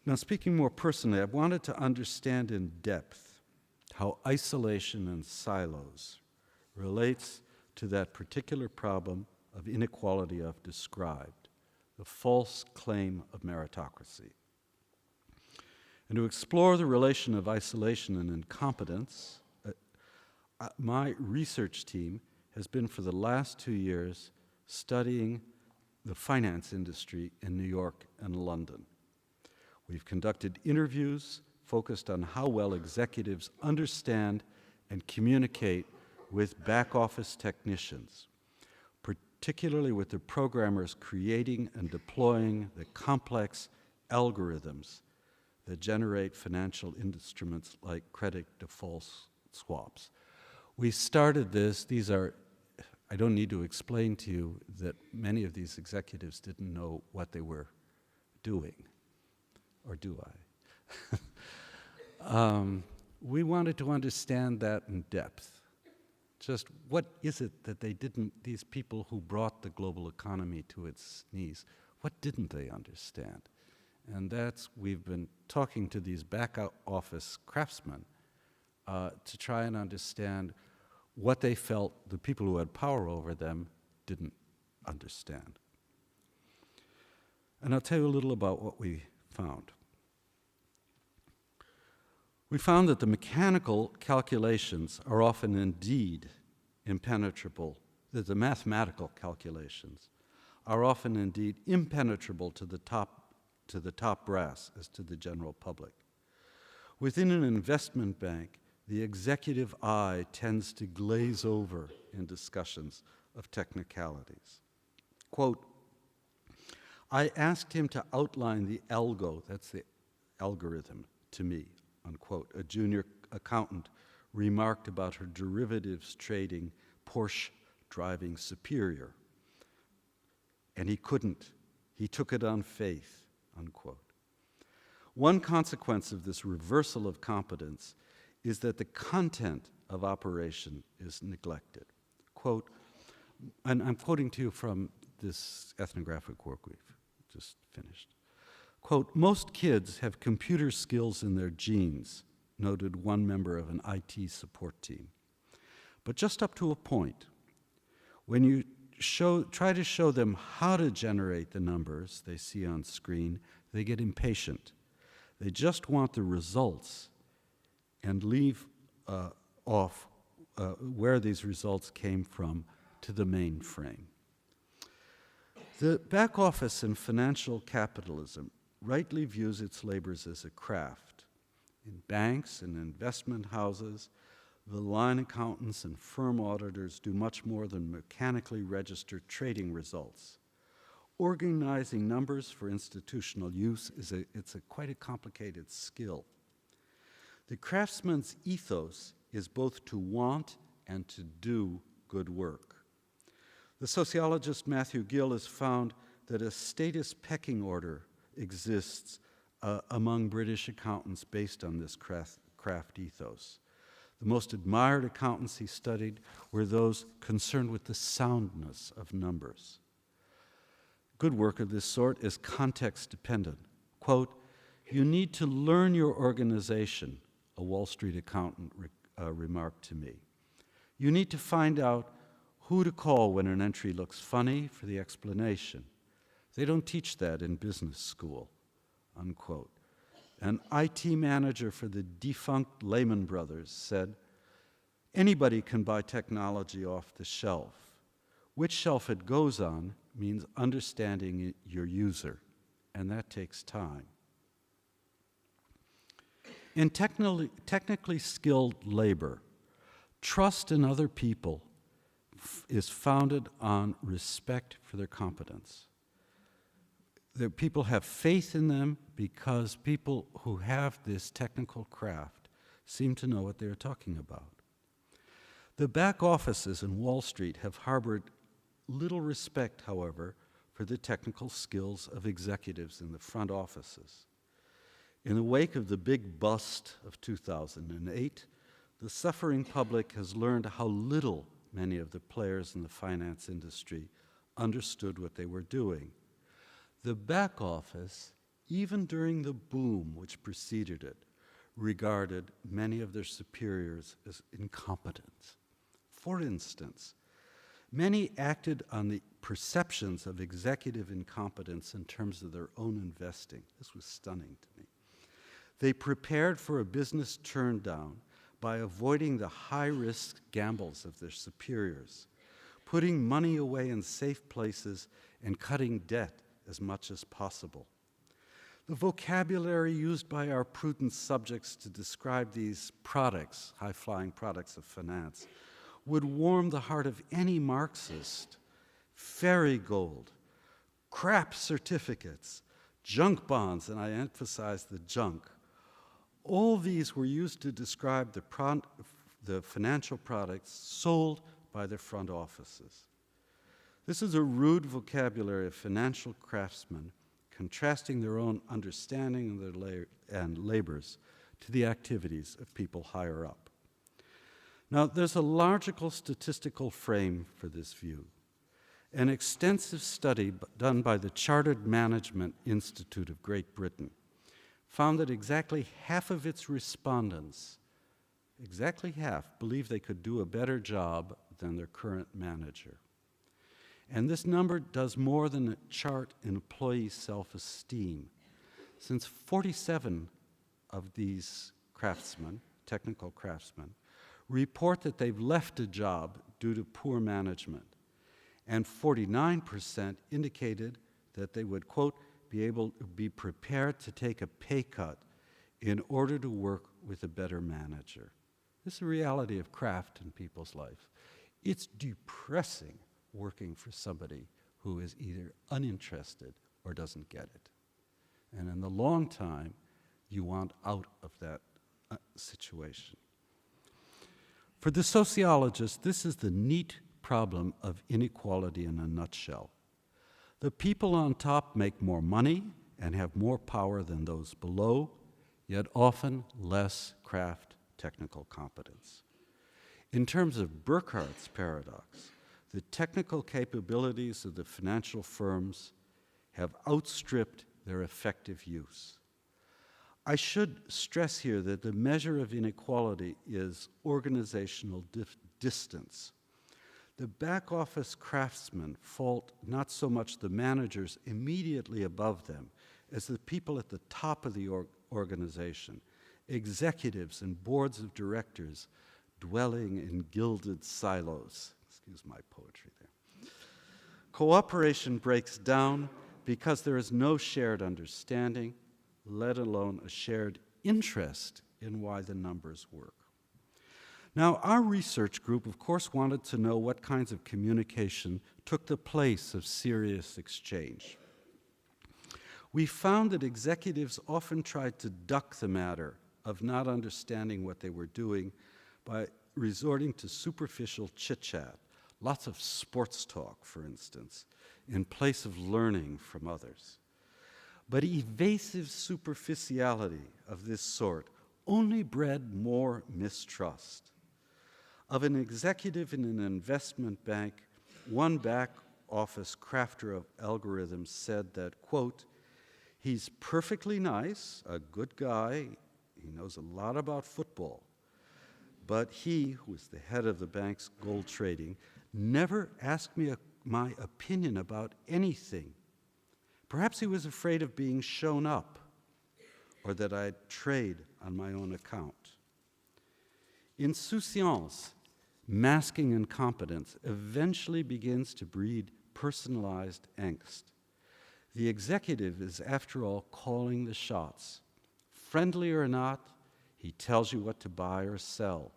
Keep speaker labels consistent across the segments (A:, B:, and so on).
A: Now, speaking more personally, I wanted to understand in depth how isolation and silos relates to that particular problem of inequality I've described, the false claim of meritocracy. And to explore the relation of isolation and incompetence, my research team has been for the last 2 years studying the finance industry in New York and London. We've conducted interviews focused on how well executives understand and communicate with back office technicians, particularly with the programmers creating and deploying the complex algorithms that generate financial instruments like credit default swaps. We started this, I don't need to explain to you that many of these executives didn't know what they were doing, or do I? We wanted to understand that in depth. Just what is it that they didn't, these people who brought the global economy to its knees, what didn't they understand? And we've been talking to these back office craftsmen to try and understand what they felt the people who had power over them didn't understand. And I'll tell you a little about what we found. We found that the mechanical calculations are often indeed impenetrable, that the mathematical calculations are often indeed impenetrable to the top brass as to the general public. Within an investment bank, the executive eye tends to glaze over in discussions of technicalities. Quote, I asked him to outline the algo, that's the algorithm, to me, unquote. A junior accountant remarked about her derivatives trading Porsche driving superior. And he couldn't. He took it on faith, unquote. One consequence of this reversal of competence is that the content of operation is neglected. Quote, and I'm quoting to you from this ethnographic work we've just finished. Quote, most kids have computer skills in their genes, noted one member of an IT support team. But just up to a point. When you try to show them how to generate the numbers they see on screen, they get impatient. They just want the results and leave off where these results came from to the mainframe. The back office in financial capitalism rightly views its labors as a craft. In banks and investment houses, the line accountants and firm auditors do much more than mechanically register trading results. Organizing numbers for institutional use it's quite a complicated skill. The craftsman's ethos is both to want and to do good work. The sociologist Matthew Gill has found that a status pecking order exists among British accountants based on this craft ethos. The most admired accountants he studied were those concerned with the soundness of numbers. Good work of this sort is context dependent. Quote, you need to learn your organization, a Wall Street accountant remarked to me. You need to find out who to call when an entry looks funny for the explanation. They don't teach that in business school, unquote. An IT manager for the defunct Lehman Brothers said, anybody can buy technology off the shelf. Which shelf it goes on means understanding your user, and that takes time. In technically skilled labor, trust in other people is founded on respect for their competence. The people have faith in them because people who have this technical craft seem to know what they're talking about. The back offices in Wall Street have harbored little respect, however, for the technical skills of executives in the front offices. In the wake of the big bust of 2008, the suffering public has learned how little many of the players in the finance industry understood what they were doing. The back office even during the boom which preceded it, regarded many of their superiors as incompetent. For instance, many acted on the perceptions of executive incompetence in terms of their own investing. This was stunning to me. They prepared for a business turndown by avoiding the high-risk gambles of their superiors, putting money away in safe places, and cutting debt as much as possible. The vocabulary used by our prudent subjects to describe these products, high-flying products of finance, would warm the heart of any Marxist. Fairy gold, crap certificates, junk bonds, and I emphasize the junk. All these were used to describe the financial products sold by the front offices. This is a rude vocabulary of financial craftsmen contrasting their own understanding and labors to the activities of people higher up. Now, there's a logical statistical frame for this view. An extensive study done by the Chartered Management Institute of Great Britain found that exactly half of its respondents, exactly half, believe they could do a better job than their current manager. And this number does more than chart an employee's self-esteem, since 47 of these craftsmen, technical craftsmen, report that they've left a job due to poor management, and 49% indicated that they would, quote, be prepared to take a pay cut in order to work with a better manager. This is the reality of craft in people's lives. It's depressing working for somebody who is either uninterested or doesn't get it. And in the long time, you want out of that situation. For the sociologist, this is the neat problem of inequality in a nutshell. The people on top make more money and have more power than those below, yet often less craft technical competence. In terms of Burckhart's paradox, the technical capabilities of the financial firms have outstripped their effective use. I should stress here that the measure of inequality is organizational distance. The back office craftsmen fault not so much the managers immediately above them as the people at the top of the organization, executives and boards of directors dwelling in gilded silos. Excuse my poetry there. Cooperation breaks down because there is no shared understanding, let alone a shared interest in why the numbers work. Now, our research group, of course, wanted to know what kinds of communication took the place of serious exchange. We found that executives often tried to duck the matter of not understanding what they were doing by resorting to superficial chit-chat, lots of sports talk, for instance, in place of learning from others. But evasive superficiality of this sort only bred more mistrust. Of an executive in an investment bank, one back office crafter of algorithms said that, quote, he's perfectly nice, a good guy, he knows a lot about football, but he, who was the head of the bank's gold trading, never asked me my opinion about anything. Perhaps he was afraid of being shown up or that I'd trade on my own account. Insouciance, masking incompetence, eventually begins to breed personalized angst. The executive is, after all, calling the shots. Friendly or not, he tells you what to buy or sell.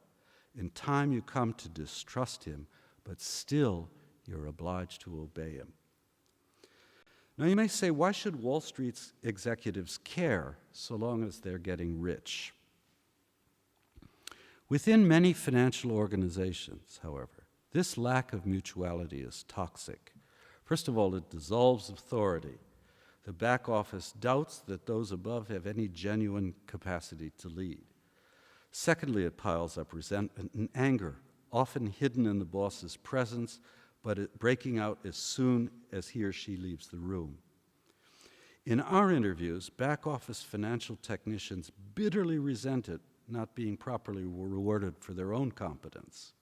A: In time, you come to distrust him, but still, you're obliged to obey him. Now, you may say, why should Wall Street's executives care so long as they're getting rich? Within many financial organizations, however, this lack of mutuality is toxic. First of all, it dissolves authority. The back office doubts that those above have any genuine capacity to lead. Secondly, it piles up resentment and anger, often hidden in the boss's presence, but breaking out as soon as he or she leaves the room. In our interviews, back office financial technicians bitterly resented not being properly rewarded for their own competence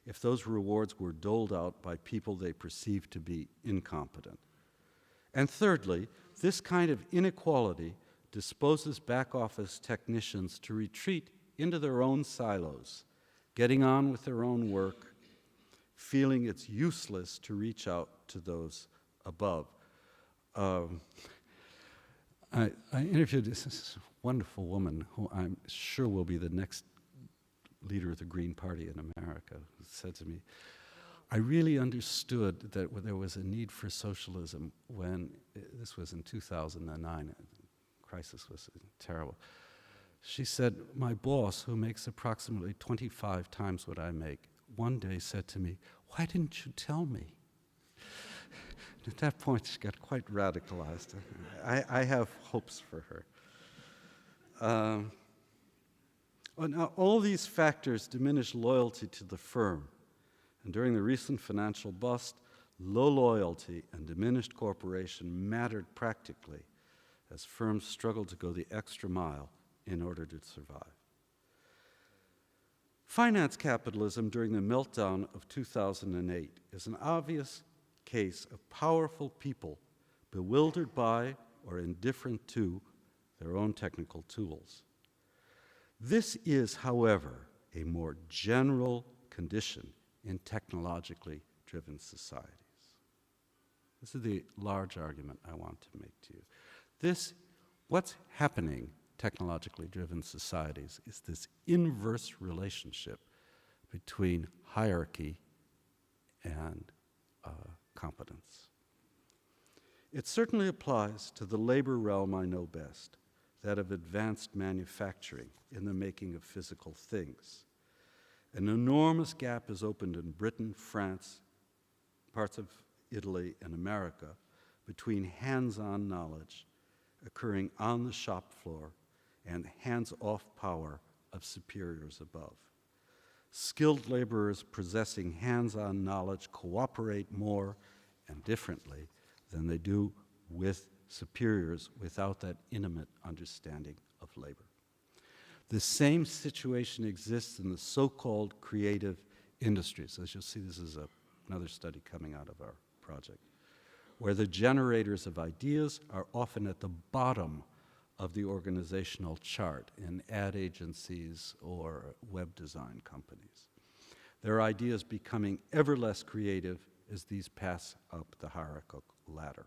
A: if those rewards were doled out by people they perceived to be incompetent. And thirdly, this kind of inequality disposes back office technicians to retreat into their own silos, getting on with their own work, feeling it's useless to reach out to those above. I interviewed this wonderful woman who I'm sure will be the next leader of the Green Party in America, who said to me, I really understood that there was a need for socialism when, this was in 2009, the crisis was terrible. She said, my boss, who makes approximately 25 times what I make, one day said to me, why didn't you tell me? At that point, she got quite radicalized. I have hopes for her. Now, all these factors diminish loyalty to the firm. And during the recent financial bust, low loyalty and diminished cooperation mattered practically as firms struggled to go the extra mile in order to survive. Finance capitalism during the meltdown of 2008 is an obvious case of powerful people bewildered by or indifferent to their own technical tools. This is, however, a more general condition in technologically driven societies. This is the large argument I want to make to you. What's happening technologically driven societies is this inverse relationship between hierarchy and competence. It certainly applies to the labor realm I know best, that of advanced manufacturing in the making of physical things. An enormous gap is opened in Britain, France, parts of Italy, and America between hands-on knowledge occurring on the shop floor and hands-off power of superiors above. Skilled laborers possessing hands-on knowledge cooperate more and differently than they do with superiors without that intimate understanding of labor. The same situation exists in the so-called creative industries. As you'll see, this is another study coming out of our project, where the generators of ideas are often at the bottom of the organizational chart in ad agencies or web design companies. Their ideas becoming ever less creative as these pass up the hierarchical ladder.